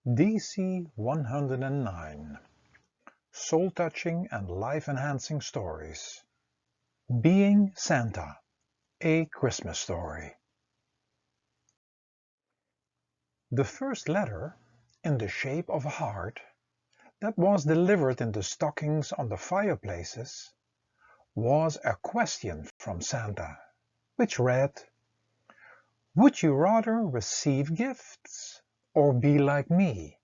DC109 Soul-touching and life-enhancing stories. Being Santa, a Christmas story. The first letter, in the shape of a heart, that was delivered in the stockings on the fireplaces, was a question from Santa, which read, "Would you rather receive gifts or be like me,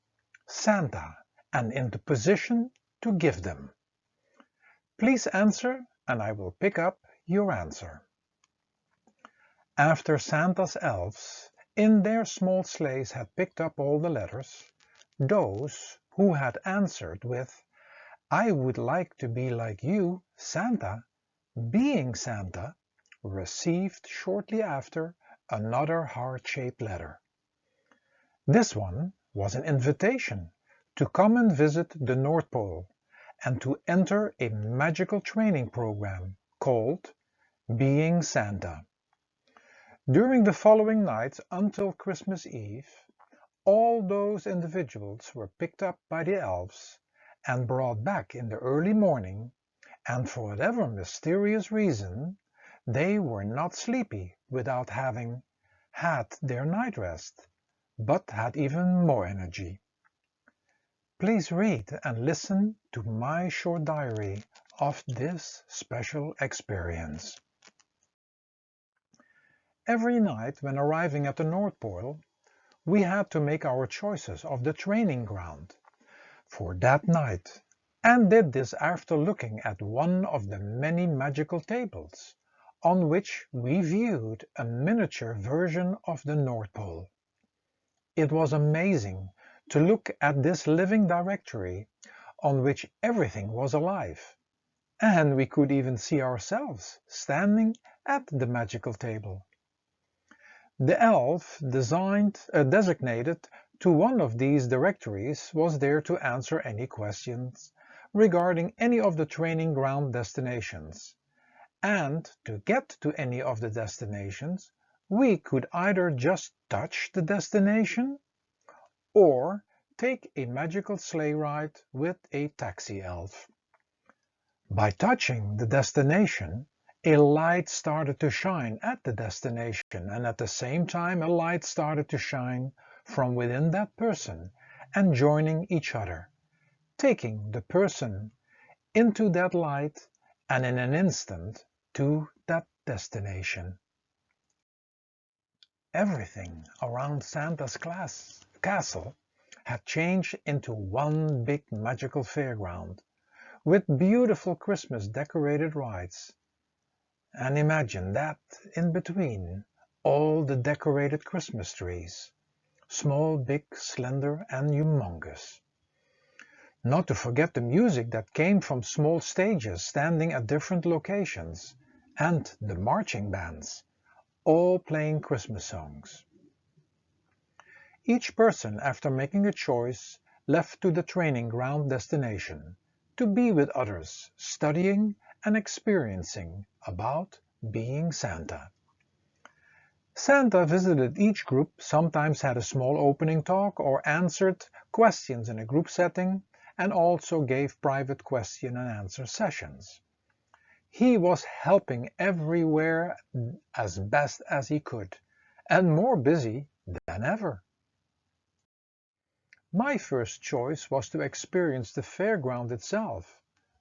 Santa, and in the position to give them? Please answer and I will pick up your answer." After Santa's elves in their small sleighs had picked up all the letters, those who had answered with, "I would like to be like you, Santa, being Santa," received shortly after another heart-shaped letter. This one was an invitation to come and visit the North Pole and to enter a magical training program called Being Santa. During the following nights until Christmas Eve, all those individuals were picked up by the elves and brought back in the early morning, and for whatever mysterious reason, they were not sleepy without having had their night rest, but had even more energy. Please read and listen to my short diary of this special experience. Every night when arriving at the North Pole, we had to make our choices of the training ground for that night, and did this after looking at one of the many magical tables on which we viewed a miniature version of the North Pole. It was amazing to look at this living directory on which everything was alive, and we could even see ourselves standing at the magical table. The elf designated to one of these directories was there to answer any questions regarding any of the training ground destinations, and to get to any of the destinations, we could either just touch the destination or take a magical sleigh ride with a taxi elf. By touching the destination, a light started to shine at the destination, and at the same time a light started to shine from within that person and joining each other, taking the person into that light and in an instant to that destination. Everything around Santa's castle had changed into one big magical fairground with beautiful Christmas decorated rides. And imagine that in between all the decorated Christmas trees, small, big, slender, and humongous. Not to forget the music that came from small stages standing at different locations, and the marching bands, all playing Christmas songs. Each person, after making a choice, left to the training ground destination to be with others, studying and experiencing about being Santa. Santa visited each group, sometimes had a small opening talk or answered questions in a group setting, and also gave private question and answer sessions. He was helping everywhere as best as he could, and more busy than ever. My first choice was to experience the fairground itself,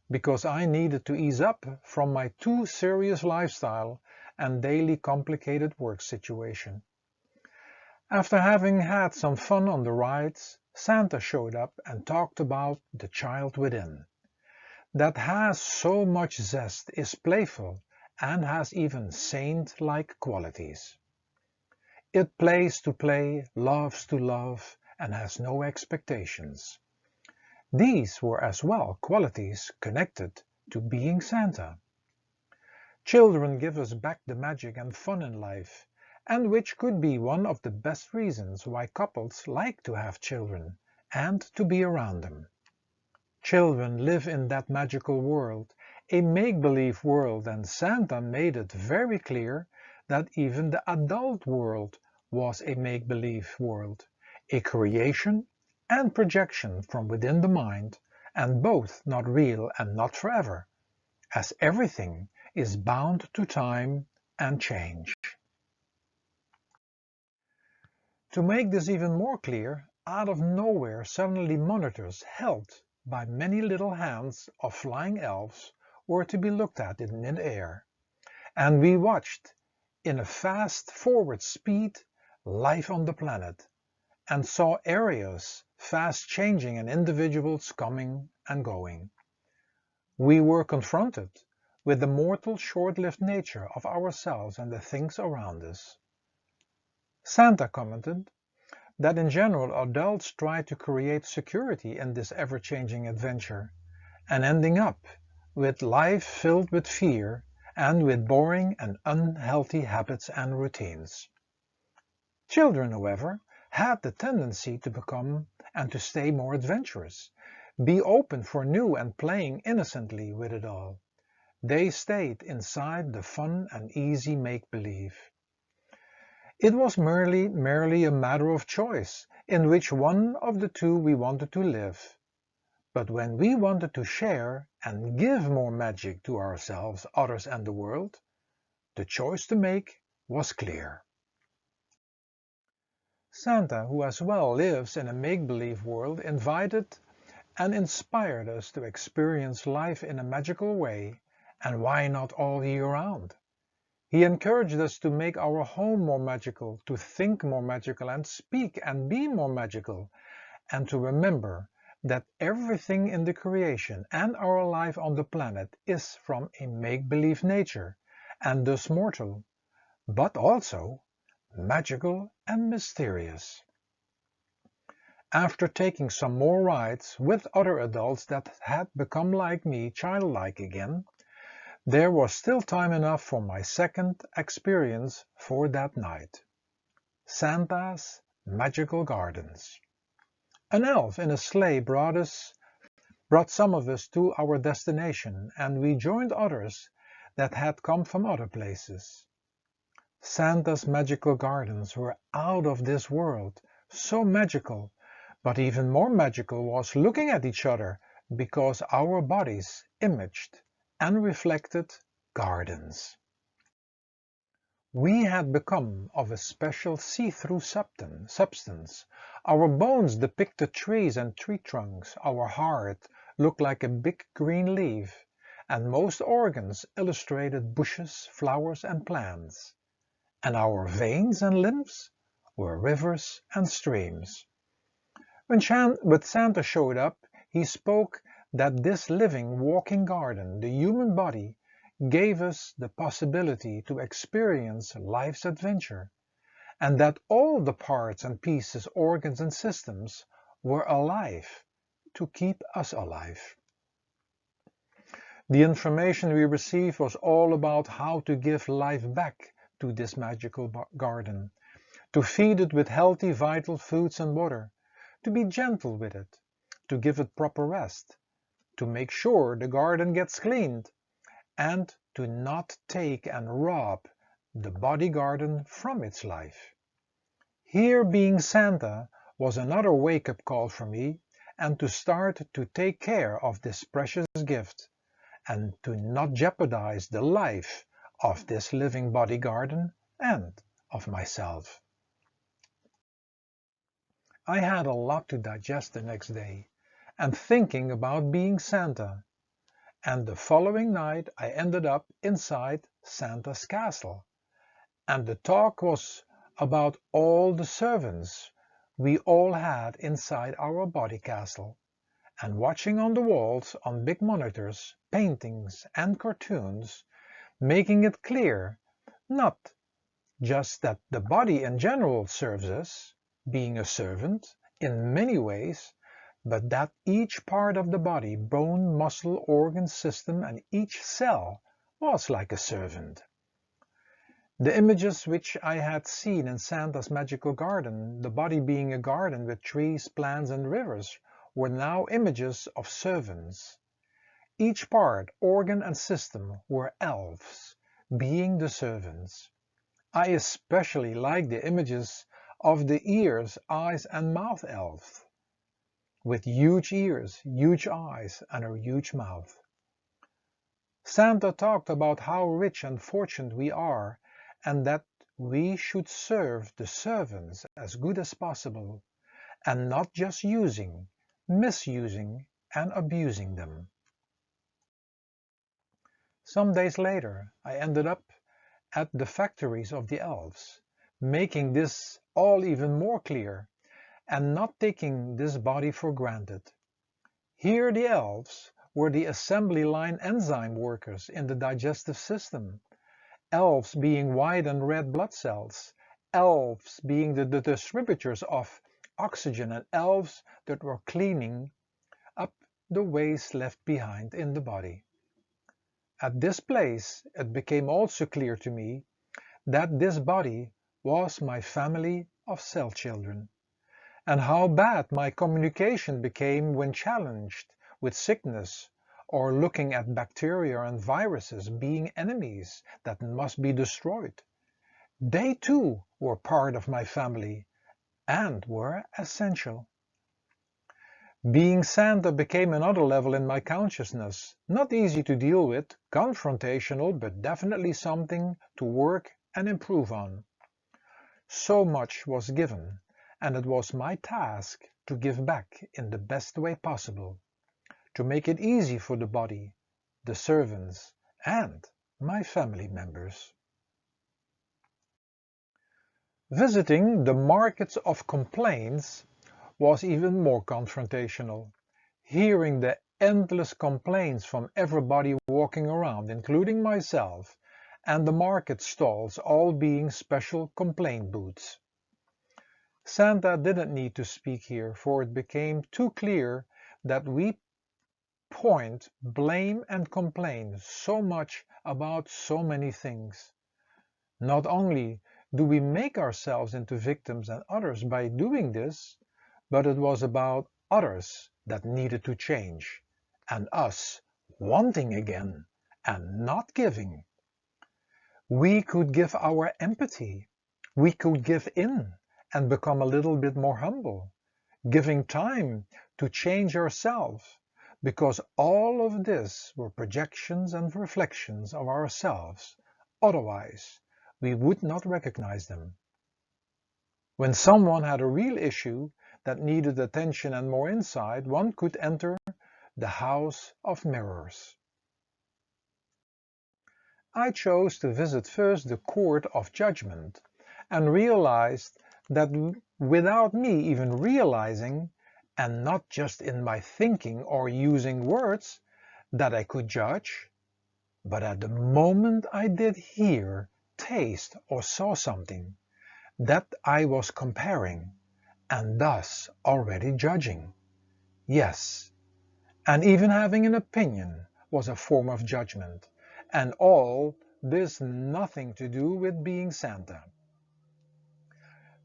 because I needed to ease up from my too serious lifestyle and daily complicated work situation. After having had some fun on the rides, Santa showed up and talked about the child within. That has so much zest, is playful, and has even saint-like qualities. It plays to play, loves to love, and has no expectations. These were as well qualities connected to being Santa. Children give us back the magic and fun in life, and which could be one of the best reasons why couples like to have children and to be around them. Children live in that magical world, a make-believe world, and Santa made it very clear that even the adult world was a make-believe world, a creation and projection from within the mind, and both not real and not forever, as everything is bound to time and change. To make this even more clear, out of nowhere suddenly monitors held by many little hands of flying elves were to be looked at in mid-air, and we watched, in a fast forward speed, life on the planet, and saw areas fast changing and individuals coming and going. We were confronted with the mortal short-lived nature of ourselves and the things around us. Santa commented that in general adults try to create security in this ever-changing adventure, and ending up with life filled with fear and with boring and unhealthy habits and routines. Children, however, had the tendency to become and to stay more adventurous, be open for new and playing innocently with it all. They stayed inside the fun and easy make-believe. It was merely a matter of choice, in which one of the two we wanted to live. But when we wanted to share and give more magic to ourselves, others and the world, the choice to make was clear. Santa, who as well lives in a make-believe world, invited and inspired us to experience life in a magical way, and why not all year round? He encouraged us to make our home more magical, to think more magical and speak and be more magical, and to remember that everything in the creation and our life on the planet is from a make-believe nature, and thus mortal, but also magical and mysterious. After taking some more rides with other adults that had become like me, childlike again, there was still time enough for my second experience for that night. Santa's Magical Gardens. An elf in a sleigh brought some of us to our destination, and we joined others that had come from other places. Santa's Magical Gardens were out of this world, so magical, but even more magical was looking at each other, because our bodies imaged and reflected gardens. We had become of a special see-through substance. Our bones depicted trees and tree trunks, our heart looked like a big green leaf, and most organs illustrated bushes, flowers and plants, and our veins and limbs were rivers and streams. When Santa showed up, he spoke that this living, walking garden, the human body, gave us the possibility to experience life's adventure, and that all the parts and pieces, organs and systems were alive to keep us alive. The information we received was all about how to give life back to this magical garden, to feed it with healthy, vital foods and water, to be gentle with it, to give it proper rest, to make sure the garden gets cleaned, and to not take and rob the body garden from its life. Here being Santa was another wake-up call for me, and to start to take care of this precious gift, and to not jeopardize the life of this living body garden and of myself. I had a lot to digest the next day, and thinking about being Santa, and the following night I ended up inside Santa's castle, and the talk was about all the servants we all had inside our body castle, and watching on the walls on big monitors, paintings and cartoons, making it clear not just that the body in general serves us, being a servant, in many ways, but that each part of the body, bone, muscle, organ, system, and each cell was like a servant. The images which I had seen in Santa's magical garden, the body being a garden with trees, plants, and rivers, were now images of servants. Each part, organ, and system were elves, being the servants. I especially like the images of the ears, eyes and mouth elves. with huge ears, huge eyes, and a huge mouth. Santa talked about how rich and fortunate we are, and that we should serve the servants as good as possible, and not just using, misusing, and abusing them. Some days later, I ended up at the factories of the elves, making this all even more clear, and not taking this body for granted. Here the elves were the assembly line enzyme workers in the digestive system, elves being white and red blood cells, elves being the distributors of oxygen, and elves that were cleaning up the waste left behind in the body. At this place it became also clear to me that this body was my family of cell children, and how bad my communication became when challenged with sickness or looking at bacteria and viruses being enemies that must be destroyed. They too were part of my family and were essential. Being Santa became another level in my consciousness, not easy to deal with, confrontational, but definitely something to work and improve on. So much was given, and it was my task to give back in the best way possible, to make it easy for the body, the servants, and my family members. Visiting the markets of complaints was even more confrontational. Hearing the endless complaints from everybody walking around, including myself, and the market stalls all being special complaint booths. Santa didn't need to speak here, for it became too clear that we point, blame and complain so much about so many things. Not only do we make ourselves into victims and others by doing this, but it was about others that needed to change, and us wanting again and not giving. We could give our empathy. We could give in and become a little bit more humble, giving time to change ourselves, because all of this were projections and reflections of ourselves. Otherwise, we would not recognize them. When someone had a real issue that needed attention and more insight, one could enter the house of mirrors. I chose to visit first the court of judgment and realized that without me even realizing, and not just in my thinking or using words, that I could judge, but at the moment I did hear, taste or saw something, that I was comparing and thus already judging. Yes, and even having an opinion was a form of judgment, and all this nothing to do with being Santa.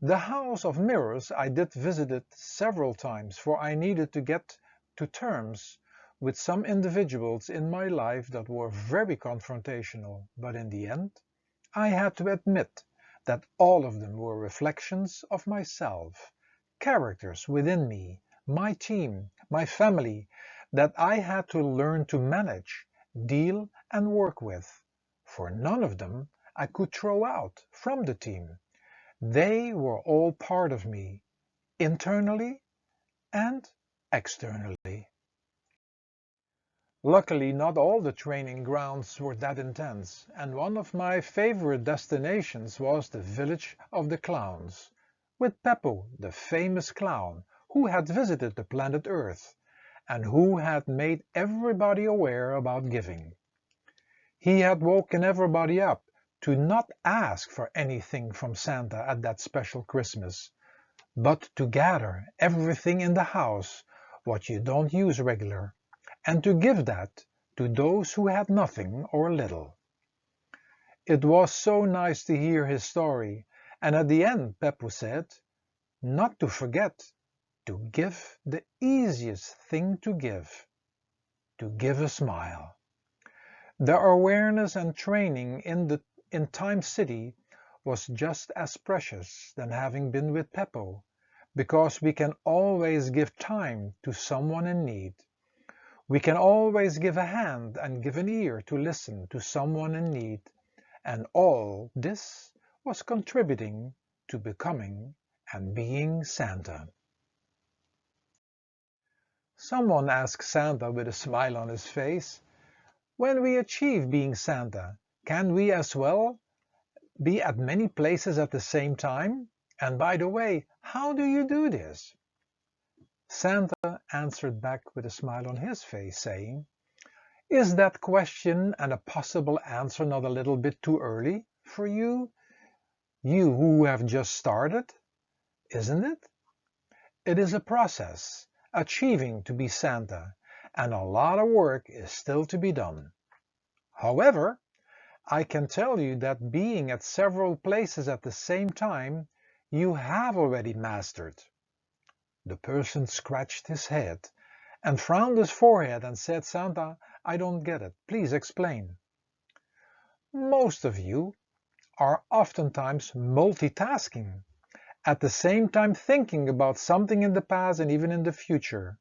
The House of Mirrors I did visit it several times, for I needed to get to terms with some individuals in my life that were very confrontational, but in the end, I had to admit that all of them were reflections of myself, characters within me, my team, my family, that I had to learn to manage, deal and work with, for none of them I could throw out from the team. They were all part of me, internally and externally. Luckily, not all the training grounds were that intense, and one of my favorite destinations was the village of the clowns, with Peppo, the famous clown, who had visited the planet Earth, and who had made everybody aware about giving. He had woken everybody up to not ask for anything from Santa at that special Christmas, but to gather everything in the house what you don't use regular, and to give that to those who had nothing or little. It was so nice to hear his story, and at the end Peppo said, not to forget to give the easiest thing to give a smile. The awareness and training in Time City was just as precious than having been with Peppo, because we can always give time to someone in need. We can always give a hand and give an ear to listen to someone in need. And all this was contributing to becoming and being Santa. Someone asked Santa with a smile on his face, "When we achieve being Santa, can we as well be at many places at the same time? And by the way, how do you do this?" Santa answered back with a smile on his face, saying, "Is that question and a possible answer not a little bit too early for you? You who have just started, isn't it? It is a process, achieving to be Santa, and a lot of work is still to be done. However, I can tell you that being at several places at the same time, you have already mastered." The person scratched his head and frowned his forehead and said, "Santa, I don't get it. Please explain." "Most of you are oftentimes multitasking, at the same time thinking about something in the past and even in the future.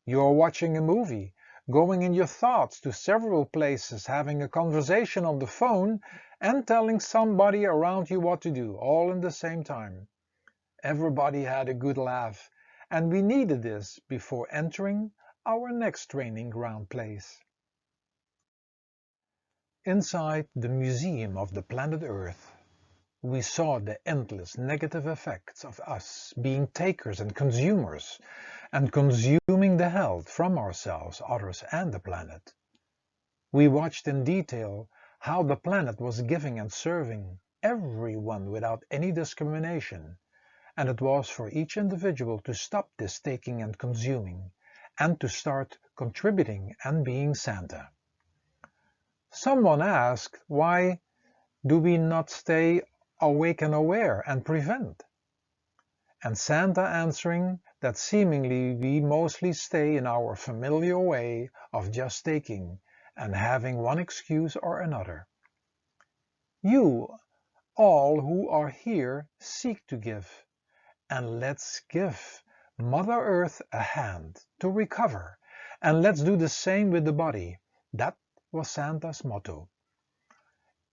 You are watching a movie, going in your thoughts to several places, having a conversation on the phone, and telling somebody around you what to do, all in the same time." Everybody had a good laugh, and we needed this before entering our next training ground place. Inside the Museum of the Planet Earth, we saw the endless negative effects of us being takers and consumers, and consuming the health from ourselves, others, and the planet. We watched in detail how the planet was giving and serving everyone without any discrimination, and it was for each individual to stop this taking and consuming, and to start contributing and being Santa. Someone asked, why do we not stay awake and aware and prevent? And Santa answering that seemingly we mostly stay in our familiar way of just taking and having one excuse or another. You all who are here seek to give, and let's give Mother Earth a hand to recover, and let's do the same with the body. That was Santa's motto.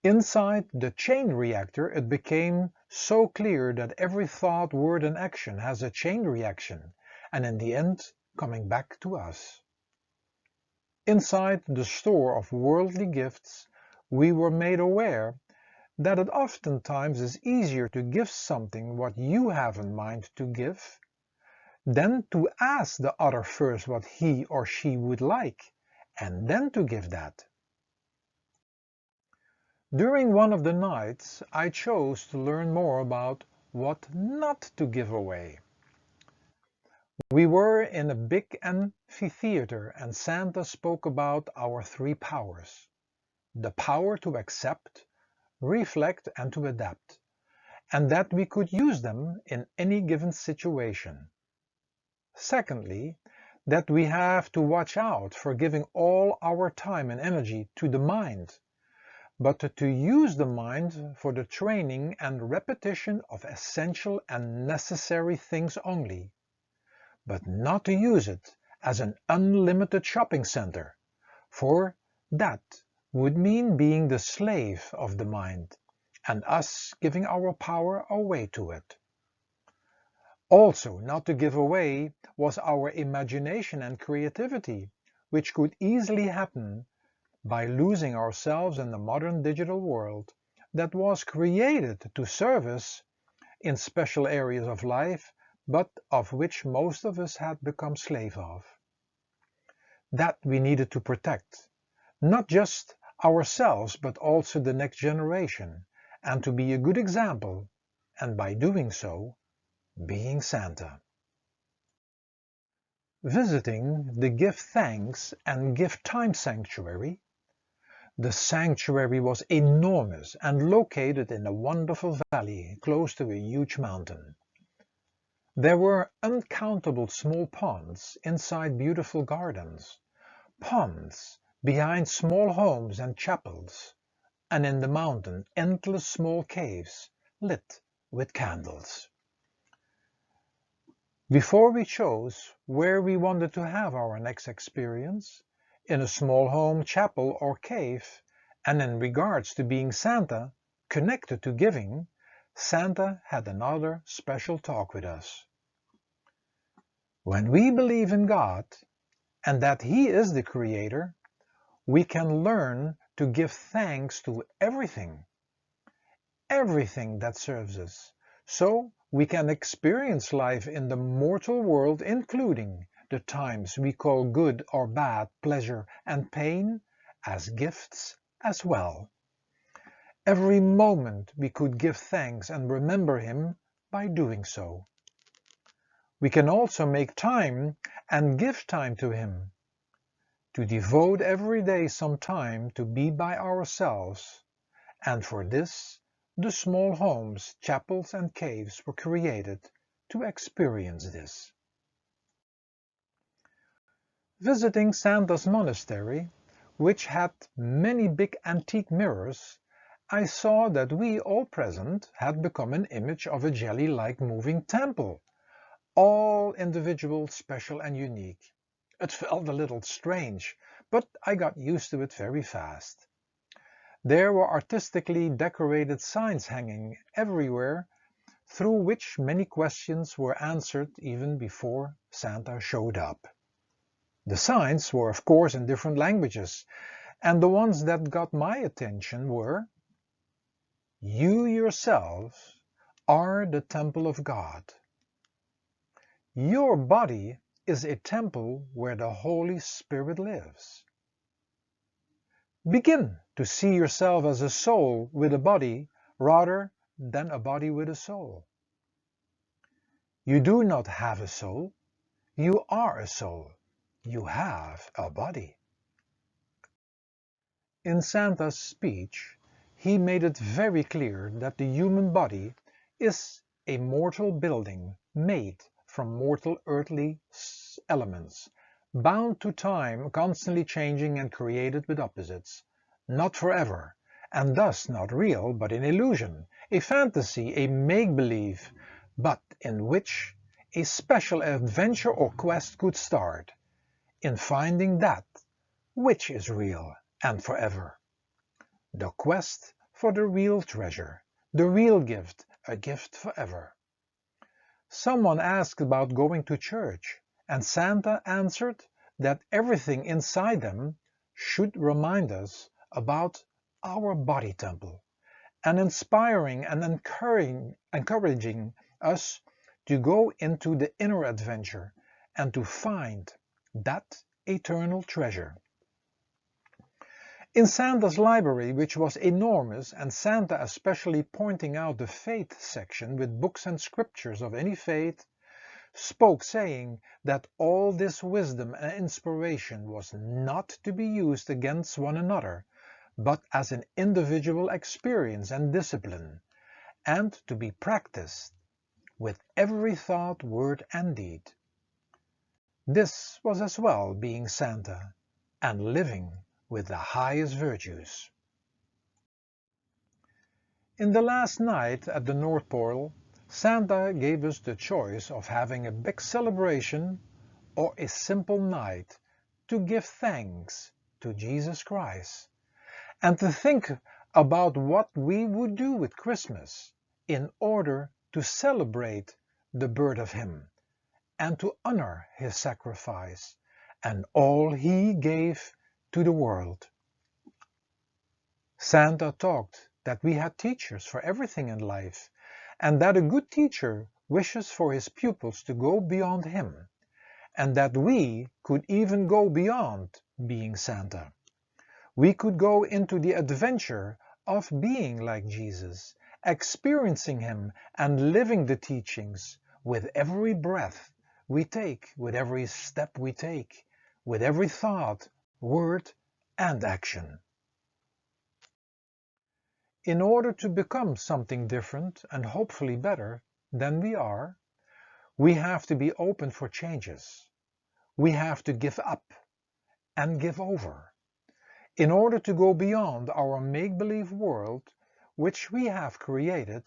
Inside the chain reactor, it became so clear that every thought, word, and action has a chain reaction, and in the end, coming back to us. Inside the store of worldly gifts, we were made aware that it oftentimes is easier to give something what you have in mind to give than to ask the other first what he or she would like, and then to give that. During one of the nights, I chose to learn more about what not to give away. We were in a big amphitheater, and Santa spoke about our three powers. The power to accept, reflect, and to adapt, and that we could use them in any given situation. Secondly, that we have to watch out for giving all our time and energy to the mind, but to use the mind for the training and repetition of essential and necessary things only, but not to use it as an unlimited shopping center, for that would mean being the slave of the mind, and us giving our power away to it. Also, not to give away was our imagination and creativity, which could easily happen by losing ourselves in the modern digital world that was created to serve us in special areas of life, but of which most of us had become slave of. That we needed to protect, not just ourselves but also the next generation, and to be a good example, and by doing so, being Santa. Visiting the Give Thanks and Give Time Sanctuary. The sanctuary was enormous and located in a wonderful valley close to a huge mountain. There were uncountable small ponds inside beautiful gardens, ponds behind small homes and chapels, and in the mountain endless small caves lit with candles. Before we chose where we wanted to have our next experience, in a small home, chapel or cave, and in regards to being Santa, connected to giving, Santa had another special talk with us. When we believe in God and that He is the Creator, we can learn to give thanks to everything that serves us, so we can experience life in the mortal world, including the times we call good or bad, pleasure and pain, as gifts as well. Every moment we could give thanks and remember Him by doing so. We can also make time and give time to Him, to devote every day some time to be by ourselves, and for this the small homes, chapels and caves were created to experience this. Visiting Santa's monastery, which had many big antique mirrors, I saw that we all present had become an image of a jelly-like moving temple, all individual, special and unique. It felt a little strange, but I got used to it very fast. There were artistically decorated signs hanging everywhere, through which many questions were answered even before Santa showed up. The signs were of course in different languages, and the ones that got my attention were: "You yourselves are the temple of God. Your body is a temple where the Holy Spirit lives. Begin to see yourself as a soul with a body rather than a body with a soul. You do not have a soul, you are a soul. You have a body." In Santa's speech, he made it very clear that the human body is a mortal building made from mortal earthly elements, bound to time, constantly changing and created with opposites, not forever, and thus not real but an illusion, a fantasy, a make-believe, but in which a special adventure or quest could start, in finding that which is real and forever. The quest for the real treasure, the real gift, a gift forever. Someone asked about going to church, and Santa answered that everything inside them should remind us about our body temple, and inspiring and encouraging us to go into the inner adventure and to find that eternal treasure. In Santa's library, which was enormous, and Santa especially pointing out the faith section with books and scriptures of any faith, spoke saying that all this wisdom and inspiration was not to be used against one another, but as an individual experience and discipline, and to be practiced with every thought, word and deed. This was as well being Santa and living with the highest virtues. In the last night at the North Portal, Santa gave us the choice of having a big celebration or a simple night to give thanks to Jesus Christ, and to think about what we would do with Christmas in order to celebrate the birth of Him and to honor His sacrifice and all He gave to the world. Santa talked that we had teachers for everything in life, and that a good teacher wishes for his pupils to go beyond him, and that we could even go beyond being Santa. We could go into the adventure of being like Jesus, experiencing Him and living the teachings with every breath we take, with every step we take, with every thought, word and action. In order to become something different and hopefully better than we are, we have to be open for changes. We have to give up and give over. In order to go beyond our make-believe world, which we have created,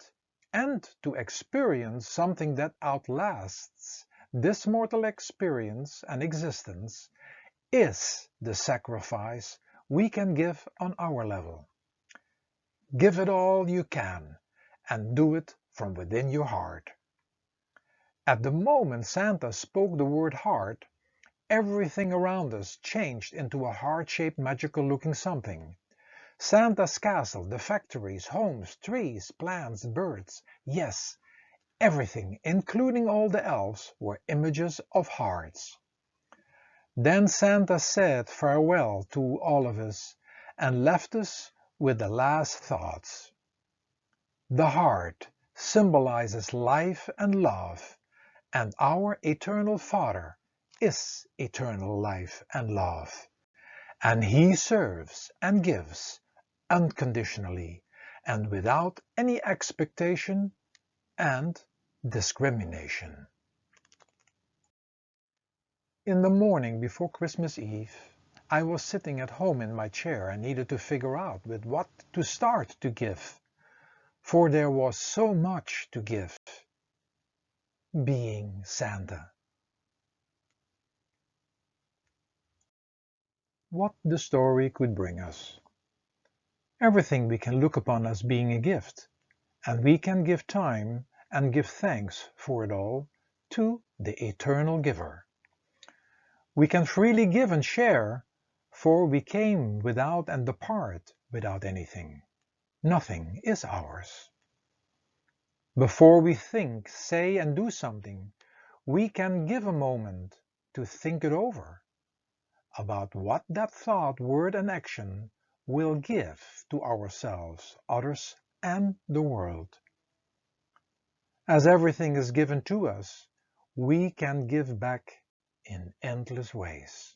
and to experience something that outlasts this mortal experience and existence is the sacrifice we can give on our level. Give it all you can and do it from within your heart. At the moment Santa spoke the word heart, everything around us changed into a heart-shaped magical looking something. Santa's castle, the factories, homes, trees, plants, birds, yes, everything, including all the elves, were images of hearts. Then Santa said farewell to all of us and left us with the last thoughts. The heart symbolizes life and love, and our eternal Father is eternal life and love, and He serves and gives unconditionally and without any expectation and discrimination. In the morning before Christmas Eve, I was sitting at home in my chair and needed to figure out with what to start to give, for there was so much to give, being Santa. What the story could bring us. Everything we can look upon as being a gift, and we can give time and give thanks for it all to the eternal giver. We can freely give and share, for we came without and depart without anything. Nothing is ours. Before we think, say and do something, we can give a moment to think it over, about what that thought, word and action will give to ourselves, others and the world. As everything is given to us, we can give back in endless ways.